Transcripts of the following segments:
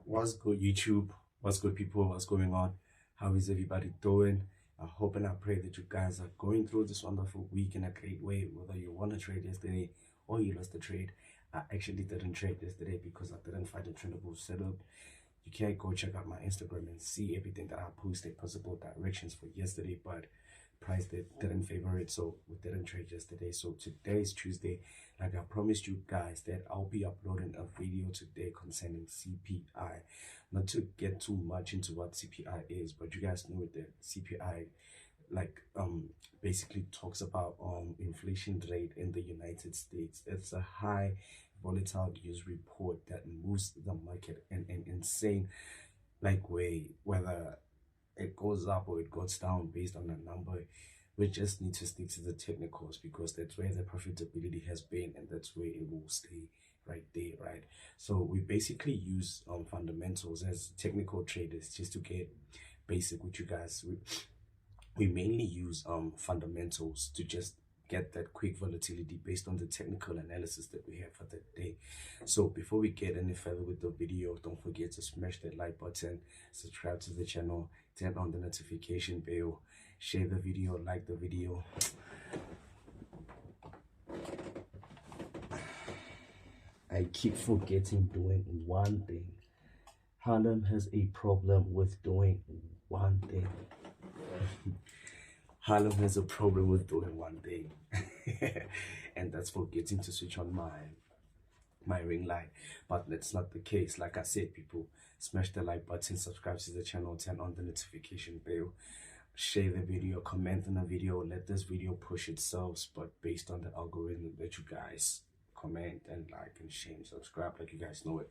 What's good, YouTube? What's good, people? What's going on? How is everybody doing? I hope and I pray that you guys are going through this wonderful week in a great way. Whether you won a trade yesterday or you lost a trade, I actually didn't trade yesterday because I didn't find a tradable setup. You can go check out my Instagram and see everything that I posted, possible directions for yesterday, but price didn't favor it, so we didn't trade yesterday. So today is Tuesday. Like I promised you guys that I'll be uploading a video today concerning CPI. Not to get too much into what CPI is, but you guys know that CPI basically talks about inflation rate in the United States. It's a high volatile news report that moves the market in an insane way, whether it goes up or it goes down based on a number. We just need to stick to the technicals because that's where the profitability has been, and that's where it will stay right there, right? So we basically use fundamentals as technical traders just to get basic with you guys. We mainly use fundamentals to just get that quick volatility based on the technical analysis that we have for the day. So before we get any further with the video, don't forget to smash that like button, subscribe to the channel, turn on the notification bell, share the video, like the video. I keep forgetting doing one thing. Harlem has a problem with doing one thing. Harlem has a problem with doing one thing, and that's forgetting to switch on my ring light. But that's not the case. Like I said, people, smash the like button, subscribe to the channel, turn on the notification bell, share the video, comment on the video, let this video push itself, but based on the algorithm that you guys comment and like and share and subscribe, like you guys know it.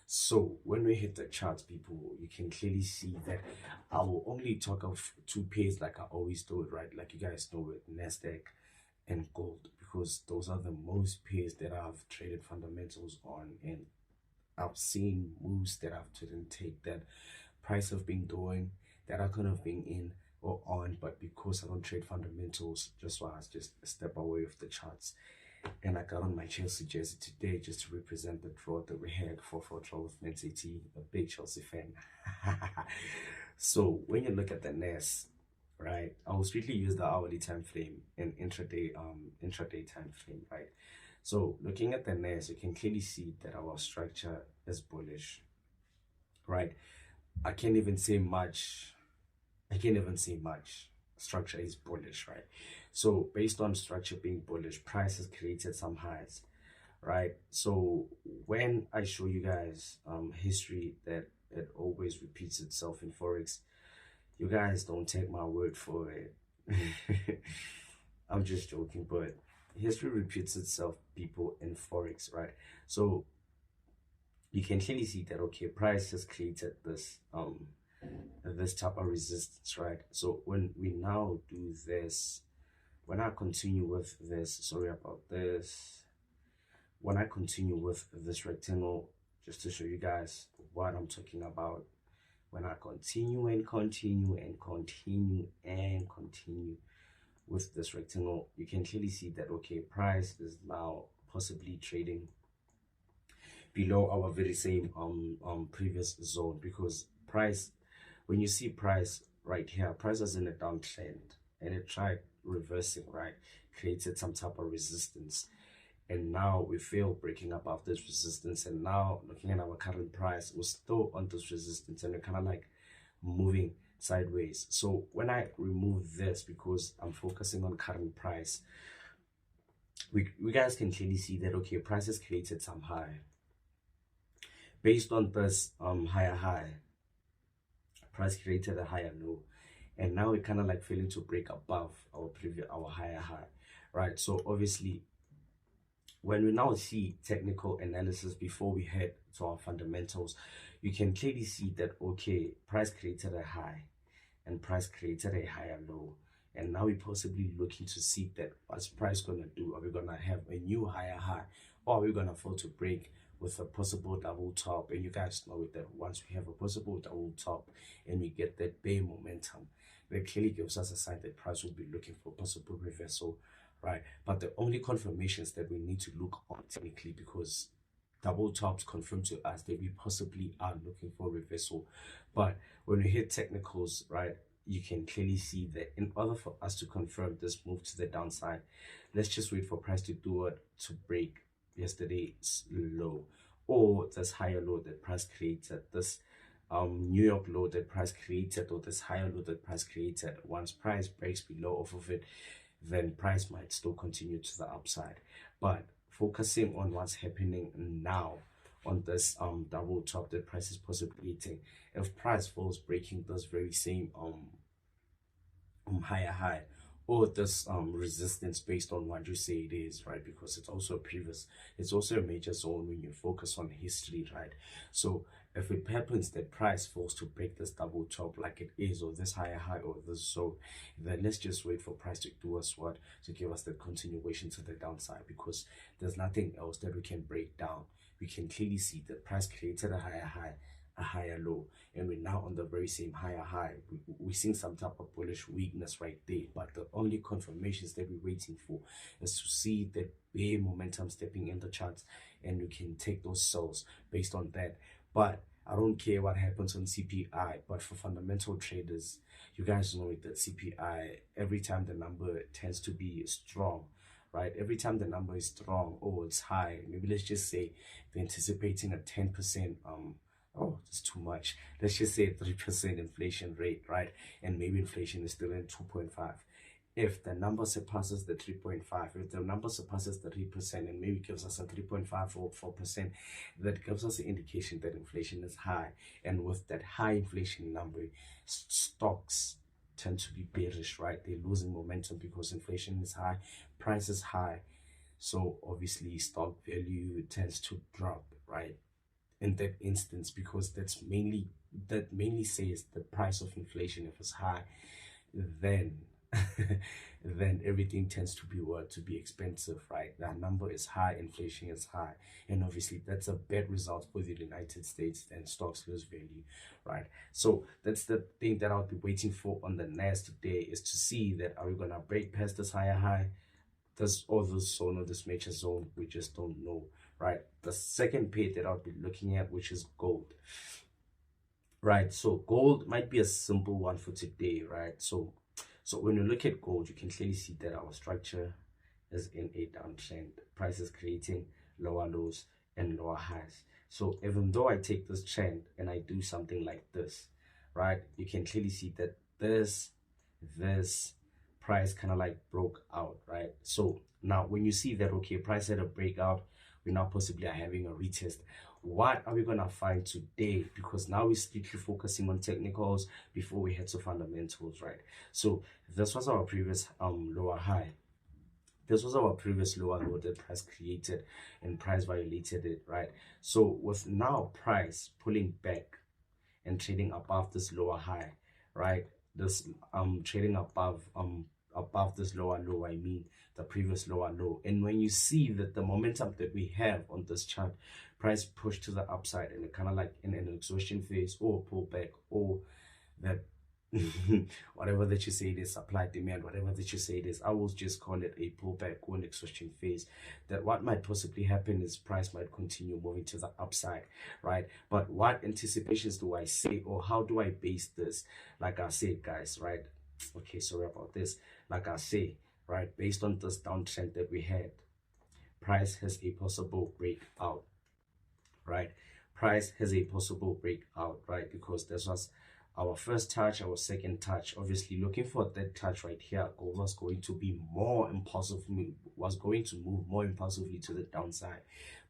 So when we hit the charts, people, you can clearly see that I will only talk of two pairs like I always do it, right? Like you guys know it, nasdaq and gold, because those are the most pairs that I've traded fundamentals on, and I've seen moves that I've didn't take, that price have been doing, that I could have been in or on, but because I don't trade fundamentals, just why I just step away of the charts. And I got on my Chelsea jersey today just to represent the draw that we had for draw with Man City, a big Chelsea fan. So when you look at the NAS, right, I will strictly use the hourly time frame and intraday time frame, right? So looking at the NAS, you can clearly see that our structure is bullish, right? I can't even say much. Structure is bullish, right? So based on structure being bullish, price has created some highs, right? So when I show you guys history that it always repeats itself in forex, you guys don't take my word for it. I'm just joking, but history repeats itself, people, in forex, right? So you can clearly see that okay, price has created this type of resistance, right? So when we now do this, when I continue with this, sorry about this, when I continue with this rectangle, just to show you guys what I'm talking about, when I continue and continue and continue and continue with this rectangle, you can clearly see that okay, price is now possibly trading below our very same previous zone, because price, when you see price right here, price is in a downtrend and it tried reversing, right, created some type of resistance, and now we feel breaking above this resistance, and now looking at our current price, we're still on this resistance and we're kind of like moving sideways. So when I remove this, because I'm focusing on current price, we guys can clearly see that okay, price has created some high. Based on this higher high, price created a higher low, and now we're kind of like failing to break above our higher high, right? So obviously when we now see technical analysis before we head to our fundamentals, you can clearly see that okay, price created a high and price created a higher low, and now we're possibly looking to see that what's price gonna do. Are we gonna have a new higher high, or are we gonna fall to break with a possible double top? And you guys know that once we have a possible double top and we get that bear momentum, that clearly gives us a sign that price will be looking for possible reversal, right? But the only confirmations that we need to look on technically, because double tops confirm to us that we possibly are looking for reversal. But when we hit technicals, right, you can clearly see that in order for us to confirm this move to the downside, let's just wait for price to do it, to break yesterday's low, or this higher low that price created, this New York low that price created, or this higher low that price created. Once price breaks below off of it, then price might still continue to the upside. But focusing on what's happening now on this double top that price is possibly hitting, if price falls breaking this very same higher high, or this resistance based on what you say it is, right? Because it's also it's also a major zone when you focus on history, right? So if it happens that price falls to break this double top like it is, or this higher high, or this zone, then let's just wait for price to do us what, to give us the continuation to the downside, because there's nothing else that we can break down. We can clearly see that price created a higher high, a higher low, and we're now on the very same higher high. We're seeing some type of bullish weakness right there, but the only confirmations that we're waiting for is to see the bear momentum stepping in the charts, and we can take those sells based on that. But I don't care what happens on CPI, but for fundamental traders, you guys know that CPI, every time the number tends to be strong, right? Every time the number is strong, oh, it's high. Maybe let's just say they're anticipating a 10%, oh, that's too much. Let's just say 3% inflation rate, right? And maybe inflation is still in 2.5. If the number surpasses the 3.5, if the number surpasses the 3% and maybe gives us a 3.5 or 4%, that gives us an indication that inflation is high. And with that high inflation number, stocks tend to be bearish, right? They're losing momentum because inflation is high, price is high. So obviously stock value tends to drop, right? In that instance, because that mainly says the price of inflation. If it's high, then then everything tends to be expensive, right? That number is high, inflation is high, and obviously that's a bad result for the United States, and stocks lose value, right? So that's the thing that I'll be waiting for on the NAS today, is to see that are we gonna break past this higher high, this or this zone, or this major zone. We just don't know, right? The second pair that I'll be looking at, which is gold, right? So gold might be a simple one for today, right? So when you look at gold, you can clearly see that our structure is in a downtrend. Price is creating lower lows and lower highs. So even though I take this trend and I do something like this, right, you can clearly see that this price kind of like broke out, right? So now when you see that, okay, price had a breakout, we now possibly are having a retest. What are we gonna find today? Because now we're strictly focusing on technicals before we head to fundamentals, right? So this was our previous lower high. This was our previous lower low that price created, and price violated it, right? So with now price pulling back and trading above this lower high, right? This trading above this lower low, I mean the previous lower low. And when you see that the momentum that we have on this chart, price push to the upside, and it kind of like in an exhaustion phase, or pullback, or that whatever that you say it is, supply demand, whatever that you say it is, I will just call it a pullback or an exhaustion phase. That what might possibly happen is price might continue moving to the upside, right? But what anticipations do I say, or how do I base this? Like I said, guys, right? Okay, sorry about this. Like I say, right, based on this downtrend that we had, price has a possible breakout, right? Price has a possible breakout, right? Because this was our first touch, our second touch. Obviously looking for that touch right here, gold was going to be more impulsive, was going to move more impulsively to the downside.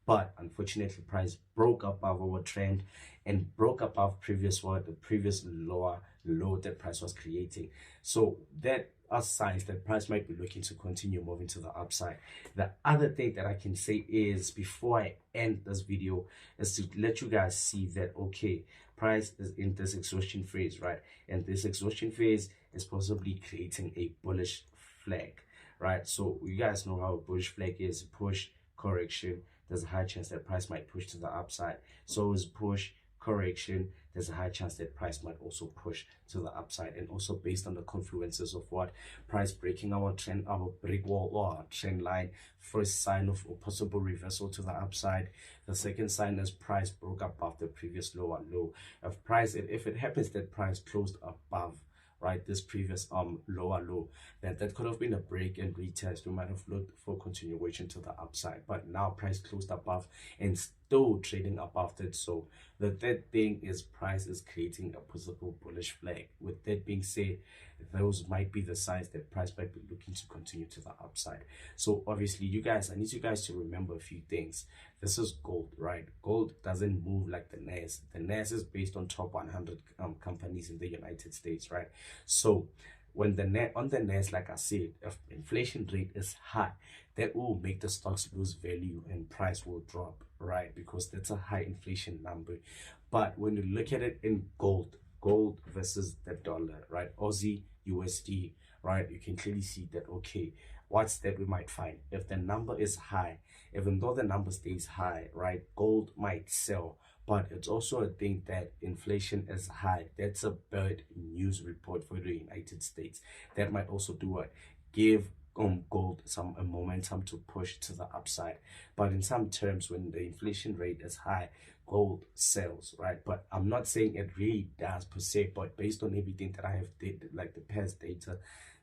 But unfortunately price broke above our trend and broke above the previous lower low that price was creating. So that are signs that price might be looking to continue moving to the upside. The other thing that I can say is, before I end this video, is to let you guys see that, okay, price is in this exhaustion phase, right? And this exhaustion phase is possibly creating a bullish flag, right? So you guys know how a bullish flag is: push, correction. There's a high chance that price might push to the upside. So is push, correction, there's a high chance that price might also push to the upside. And also based on the confluences of what price breaking our trend, our brick wall or our trend line, first sign of a possible reversal to the upside. The second sign is price broke above the previous lower low. If it happens that price closed above, right, this previous lower low, that could have been a break and retest. We might have looked for continuation to the upside, but now price closed above and still trading above that. So the third thing is price is creating a possible bullish flag. With that being said, those might be the signs that price might be looking to continue to the upside. So obviously I need you guys to remember a few things. This is gold, right? Gold doesn't move like the NAS. The NAS is based on top 100 companies in the United States, right? So when on the NAS, like I said, if inflation rate is high, that will make the stocks lose value and price will drop, right? Because that's a high inflation number. But when you look at it in gold versus the dollar, right? Aussie, USD, right? You can clearly see that, okay, what's that we might find? If the number is high, even though the number stays high, right, gold might sell. But it's also a thing that inflation is high. That's a bad news report for the United States. That might also do what? Give gold some momentum to push to the upside. But in some terms, when the inflation rate is high, gold sells, right? But I'm not saying it really does per se, but based on everything that I have did, like the past data,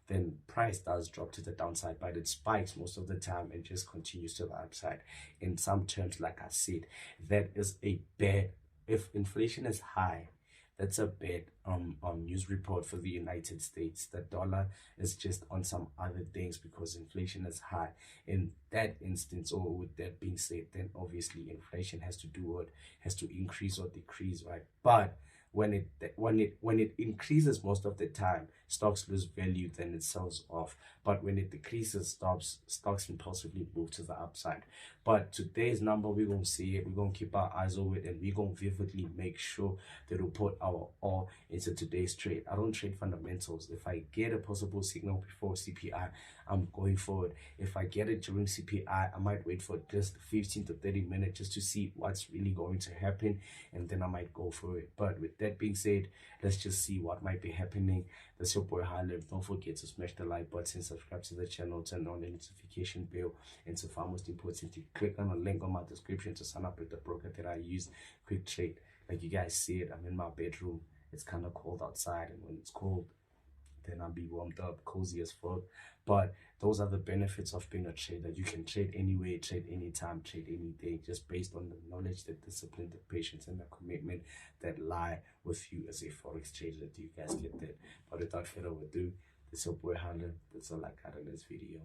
then price does drop to the downside, but it spikes most of the time and just continues to the upside. In some terms, like I said, that is a bad, if inflation is high, that's a bad news report for the United States. The dollar is just on some other things because inflation is high. In that instance, or with that being said, then obviously inflation has to do what? Has to increase or decrease, right? But when it increases, most of the time stocks lose value, then it sells off. But when it decreases, stocks impulsively move to the upside. But today's number, we're gonna see it, we're gonna keep our eyes on it, and we're gonna vividly make sure that we put our all into today's trade. I don't trade fundamentals. If I get a possible signal before CPI, I'm going forward. If I get it during CPI, I might wait for just 15 to 30 minutes just to see what's really going to happen, and then I might go for it. But with that being said, let's just see what might be happening. That's your boy Harlem. Don't forget to smash the like button, subscribe to the channel, turn on the notification bell, and so far most importantly, click on the link on my description to sign up with the broker that I use, Quick Trade. Like you guys see it, I'm in my bedroom. It's kind of cold outside, and when it's cold, then I'll be warmed up, cozy as fuck. But those are the benefits of being a trader. You can trade anywhere, trade anytime, trade anything, just based on the knowledge, the discipline, the patience, and the commitment that lie with you as a forex trader. Do you guys get that? But without further ado, this is your boy Harlem. That's all I got in this video.